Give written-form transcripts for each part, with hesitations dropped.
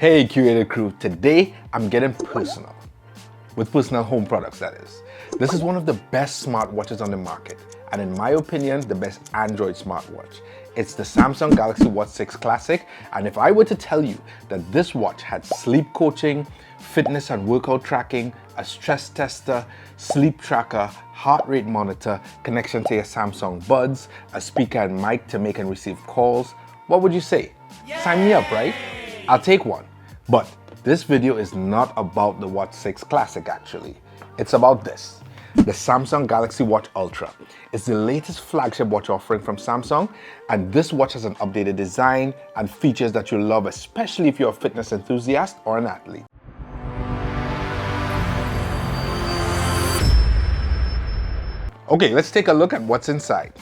Hey Curated Crew, today I'm getting personal. With personal home products, that is. This is one of the best smartwatches on the market, and in my opinion, the best Android smartwatch. It's the Samsung Galaxy Watch 6 Classic, and if I were to tell you that this watch had sleep coaching, fitness and workout tracking, a stress tester, sleep tracker, heart rate monitor, connection to your Samsung Buds, a speaker and mic to make and receive calls, what would you say? Yay! Sign me up, right? I'll take one. But this video is not about the Watch 6 Classic actually. It's about this. The Samsung Galaxy Watch Ultra. It's the latest flagship watch offering from Samsung, and this watch has an updated design and features that you'll love, especially if you're a fitness enthusiast or an athlete. Okay, let's take a look at what's inside.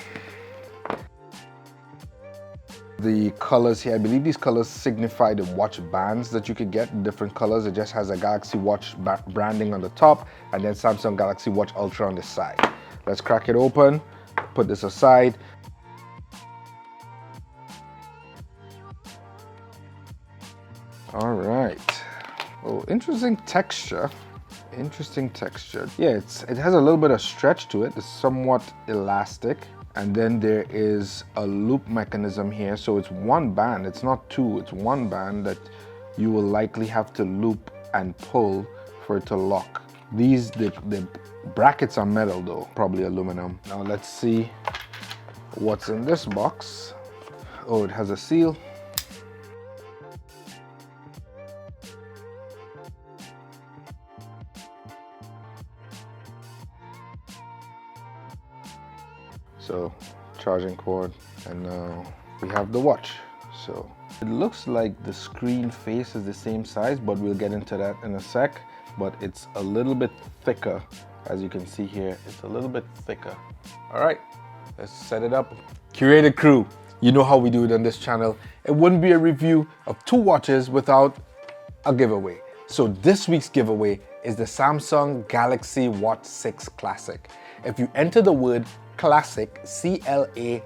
The colors here, I believe these colors signify the watch bands that you could get in different colors. It just has a Galaxy Watch branding on the top and then Samsung Galaxy Watch Ultra on the side. Let's crack it open, put this aside. All right. Oh, interesting texture. Interesting texture. Yeah, it has a little bit of stretch to it. It's somewhat elastic. And then there is a loop mechanism here. So it's one band, it's not two, it's one band that you will likely have to loop and pull for it to lock. The brackets are metal though, probably aluminum. Now let's see what's in this box. Oh, it has a seal. So, charging cord, and now we have the watch. So, it looks like the screen face is the same size, but we'll get into that in a sec. But it's a little bit thicker, as you can see here. It's a little bit thicker. All right, let's set it up. Curated Crew, you know how we do it on this channel. It wouldn't be a review of two watches without a giveaway. So this week's giveaway is the Samsung Galaxy Watch 6 Classic. If you enter the word Classic, C-L-A-S-S-I-C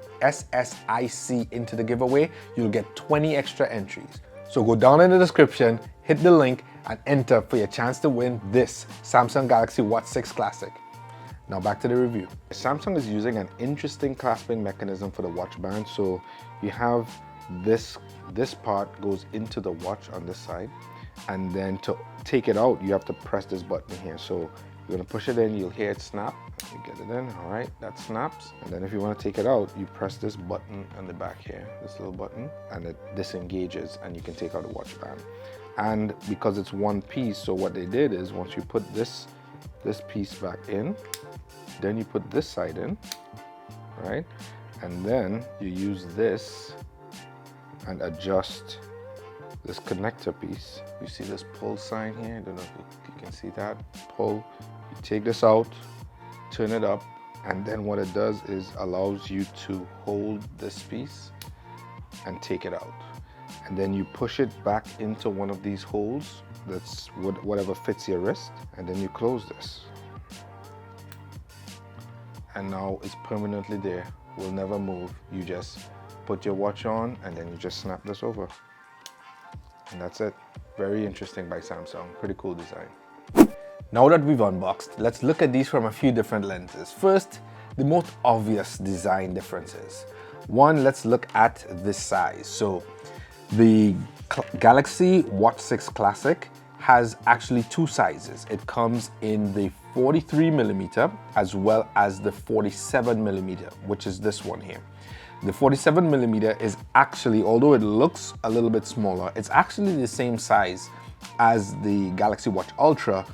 into the giveaway, you'll get 20 extra entries. So go down in the description, hit the link, and enter for your chance to win this Samsung Galaxy Watch 6 Classic. Now back to the review. Samsung is using an interesting clasping mechanism for the watch band. So you have this part goes into the watch on this side, and then to take it out, you have to press this button here. So you're gonna push it in, you'll hear it snap. You get it in, all right, that snaps. And then if you wanna take it out, you press this button on the back here, this little button, and it disengages and you can take out the watch band. And because it's one piece, so what they did is once you put this piece back in, then you put this side in, right? And then you use this and adjust this connector piece. You see this pull sign here? I don't know if you can see that. Pull, you take this out, turn it up, and then what it does is allows you to hold this piece and take it out. And then you push it back into one of these holes, that's whatever fits your wrist, and then you close this. And now it's permanently there, will never move. You just put your watch on and then you just snap this over. And that's it. Very interesting by Samsung, pretty cool design. Now that we've unboxed, let's look at these from a few different lenses. First, the most obvious design differences. One, let's look at this size. So the Galaxy Watch 6 Classic has actually two sizes. It comes in the 43mm as well as the 47mm, which is this one here. The 47mm is actually, although it looks a little bit smaller, it's actually the same size as the Galaxy Watch Ultra.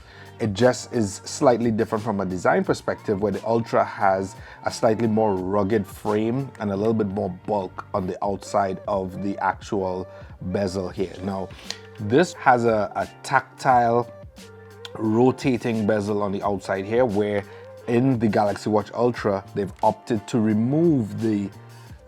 It just is slightly different from a design perspective, where the Ultra has a slightly more rugged frame and a little bit more bulk on the outside of the actual bezel here. Now, this has a tactile rotating bezel on the outside here, where in the Galaxy Watch Ultra, they've opted to remove the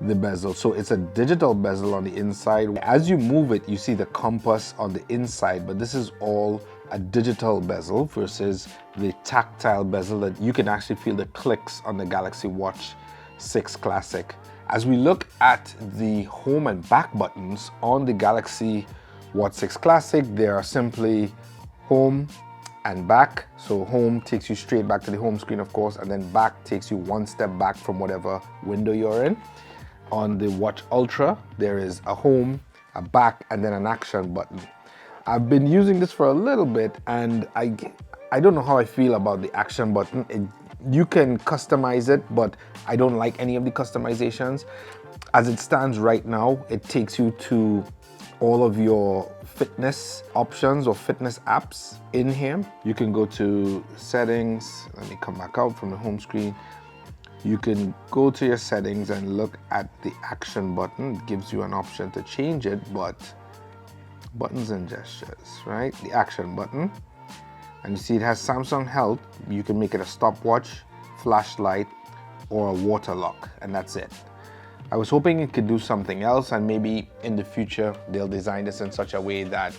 bezel. So it's a digital bezel on the inside. As you move it, you see the compass on the inside, but this is all a digital bezel versus the tactile bezel that you can actually feel the clicks on the Galaxy Watch 6 Classic. As we look at the home and back buttons on the Galaxy Watch 6 Classic, they are simply home and back. So home takes you straight back to the home screen, of course, and then back takes you one step back from whatever window you're in. On the Watch Ultra, there is a home, a back, and then an action button. I've been using this for a little bit, and I don't know how I feel about the action button. You can customize it, but I don't like any of the customizations. As it stands right now, it takes you to all of your fitness options or fitness apps in here. You can go to settings. Let me come back out from the home screen. You can go to your settings and look at the action button. It gives you an option to change it, but buttons and gestures, right? The action button. And you see it has Samsung Health. You can make it a stopwatch, flashlight, or a water lock, and that's it. I was hoping it could do something else, and maybe in the future they'll design this in such a way that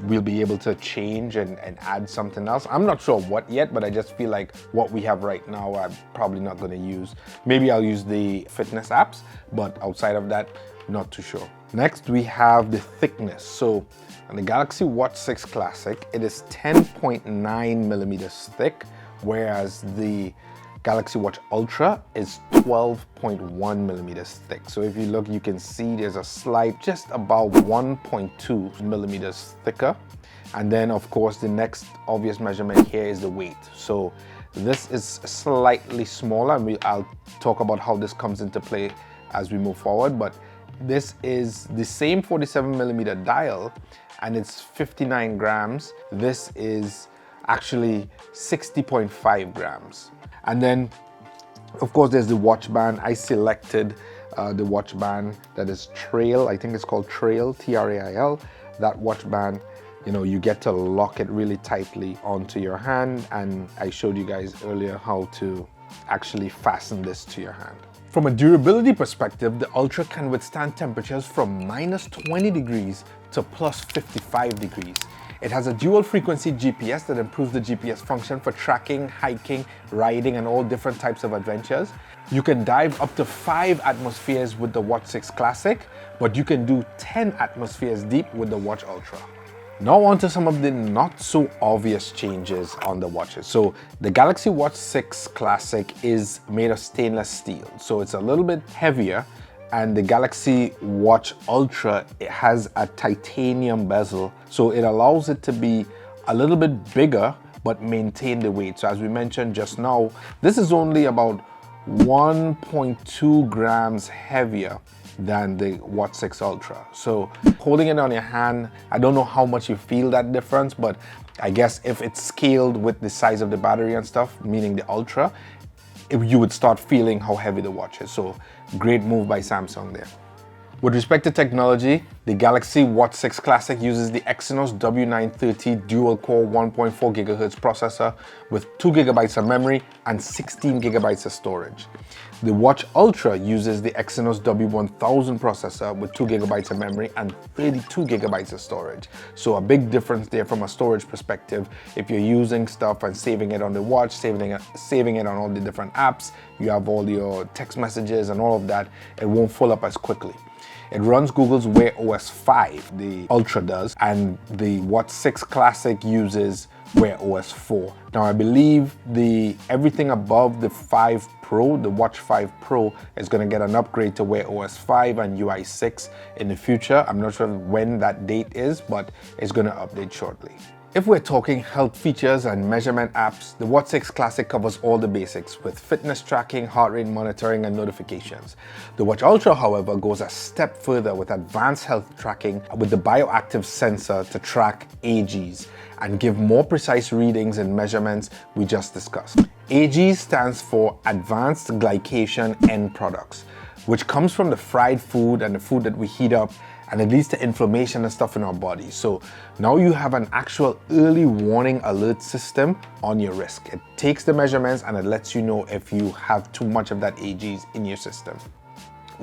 we'll be able to change and add something else. I'm not sure what yet, but I just feel like what we have right now I'm probably not going to use. Maybe I'll use the fitness apps, but outside of that, not too sure. Next, we have the thickness. So on the Galaxy Watch 6 Classic, it is 10.9 millimeters thick, whereas the Galaxy Watch Ultra is 12.1 millimeters thick. So if you look, you can see there's a slight, just about 1.2 millimeters thicker. And then of course, the next obvious measurement here is the weight. So this is slightly smaller, and I'll talk about how this comes into play as we move forward. But this is the same 47 millimeter dial, and it's 59 grams. This is actually 60.5 grams. And then, of course, there's the watch band. I selected the watch band that is Trail. I think it's called Trail, T-R-A-I-L. That watch band, you know, you get to lock it really tightly onto your hand. And I showed you guys earlier how to actually fasten this to your hand. From a durability perspective, the Ultra can withstand temperatures from -20 degrees to +55 degrees. It has a dual frequency GPS that improves the GPS function for tracking, hiking, riding, and all different types of adventures. You can dive up to 5 atmospheres with the Watch 6 Classic, but you can do 10 atmospheres deep with the Watch Ultra. Now on to some of the not so obvious changes on the watches. So the Galaxy Watch 6 Classic is made of stainless steel, so it's a little bit heavier. And the Galaxy Watch Ultra, it has a titanium bezel, so it allows it to be a little bit bigger but maintain the weight. So as we mentioned just now, this is only about 1.2 grams heavier than the Watch 6 Ultra. So holding it on your hand, I don't know how much you feel that difference, but I guess if it's scaled with the size of the battery and stuff, meaning the Ultra, you would start feeling how heavy the watch is. So great move by Samsung there. With respect to technology, the Galaxy Watch 6 Classic uses the Exynos W930 dual-core 1.4 GHz processor with 2 GB of memory and 16 GB of storage. The Watch Ultra uses the Exynos W1000 processor with 2 GB of memory and 32 GB of storage. So a big difference there from a storage perspective. If you're using stuff and saving it on the watch, saving it on all the different apps, you have all your text messages and all of that, it won't fill up as quickly. It runs Google's Wear OS 5, the Ultra does, and the Watch 6 Classic uses Wear OS 4. Now I believe everything above the 5 Pro, the Watch 5 Pro, is going to get an upgrade to Wear OS 5 and UI 6 in the future. I'm not sure when that date is, but it's going to update shortly. If we're talking health features and measurement apps, the Watch 6 Classic covers all the basics with fitness tracking, heart rate monitoring, and notifications. The Watch Ultra, however, goes a step further with advanced health tracking with the bioactive sensor to track AGs and give more precise readings and measurements we just discussed. AG stands for Advanced Glycation End Products, which comes from the fried food and the food that we heat up, and it leads to inflammation and stuff in our body. So now you have an actual early warning alert system on your wrist. It takes the measurements and it lets you know if you have too much of that AGs in your system.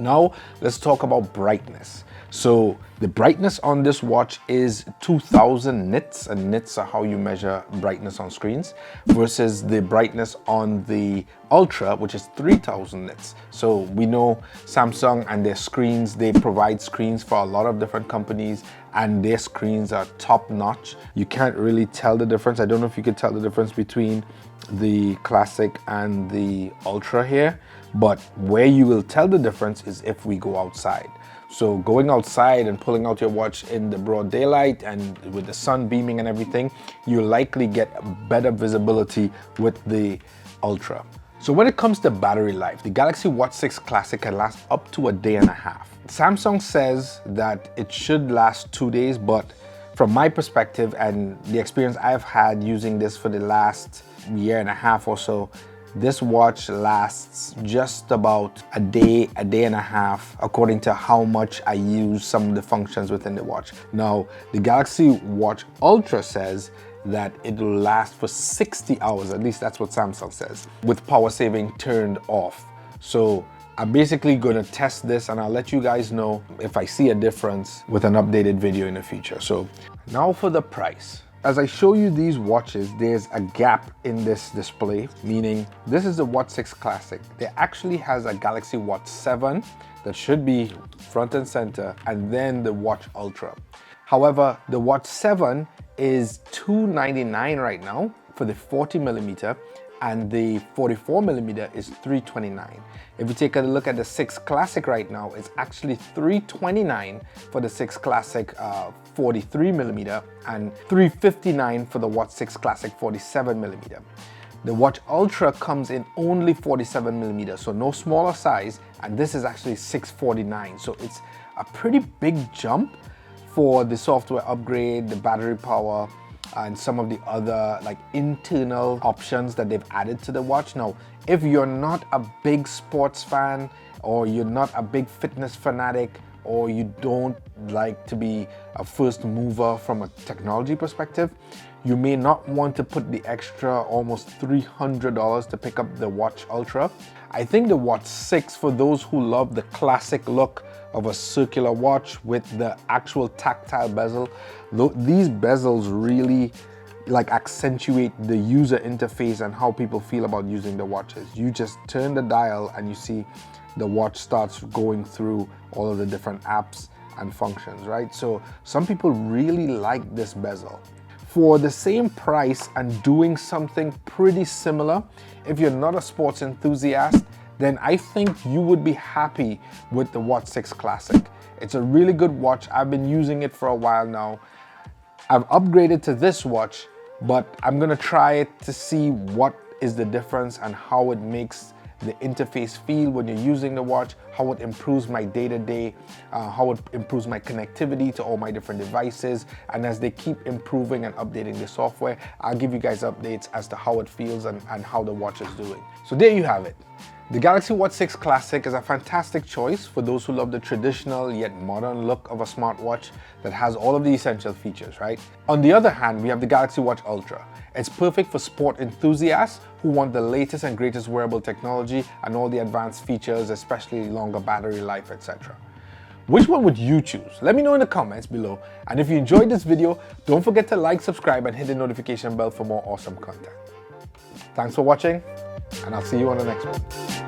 Now let's talk about brightness. So the brightness on this watch is 2000 nits, and nits are how you measure brightness on screens, versus the brightness on the Ultra, which is 3000 nits. So we know Samsung and their screens, they provide screens for a lot of different companies, and their screens are top notch. You can't really tell the difference. I don't know if you could tell the difference between the Classic and the Ultra here, but where you will tell the difference is if we go outside. So going outside and pulling out your watch in the broad daylight and with the sun beaming and everything, you likely get better visibility with the Ultra. So when it comes to battery life, the Galaxy Watch 6 Classic can last up to a day and a half. Samsung says that it should last 2 days, but from my perspective and the experience I've had using this for the last year and a half or so, this watch lasts just about a day and a half, according to how much I use some of the functions within the watch. Now, the Galaxy Watch Ultra says that it will last for 60 hours, at least that's what Samsung says, with power saving turned off. So I'm basically gonna test this and I'll let you guys know if I see a difference with an updated video in the future. So now for the price. As I show you these watches, there's a gap in this display, meaning this is the Watch 6 Classic. There actually has a Galaxy Watch 7 that should be front and center, and then the Watch Ultra. However, the Watch 7 is $299 right now for the 40mm, and the 44mm is $329. If you take a look at the 6 Classic right now, it's actually $329 for the 6 Classic 43mm and $359 for the Watch 6 Classic 47mm. The Watch Ultra comes in only 47mm, so no smaller size, and this is actually $649. So it's a pretty big jump for the software upgrade, the battery power, and some of the other like internal options that they've added to the watch. Now, if you're not a big sports fan, or you're not a big fitness fanatic, or you don't like to be a first mover from a technology perspective, you may not want to put the extra almost $300 to pick up the Watch Ultra. I think the Watch 6, for those who love the classic look of a circular watch with the actual tactile bezel, these bezels really like accentuate the user interface and how people feel about using the watches. You just turn the dial and you see the watch starts going through all of the different apps and functions, right? So some people really like this bezel. For the same price and doing something pretty similar, if you're not a sports enthusiast, then I think you would be happy with the Watch 6 Classic. It's a really good watch. I've been using it for a while now. I've upgraded to this watch, but I'm gonna try it to see what is the difference and how it makes the interface feel when you're using the watch, how it improves my day-to-day, how it improves my connectivity to all my different devices. And as they keep improving and updating the software, I'll give you guys updates as to how it feels and how the watch is doing. So there you have it. The Galaxy Watch 6 Classic is a fantastic choice for those who love the traditional yet modern look of a smartwatch that has all of the essential features, right? On the other hand, we have the Galaxy Watch Ultra. It's perfect for sport enthusiasts who want the latest and greatest wearable technology and all the advanced features, especially longer battery life, etc. Which one would you choose? Let me know in the comments below. And if you enjoyed this video, don't forget to like, subscribe, and hit the notification bell for more awesome content. Thanks for watching, and I'll see you on the next one.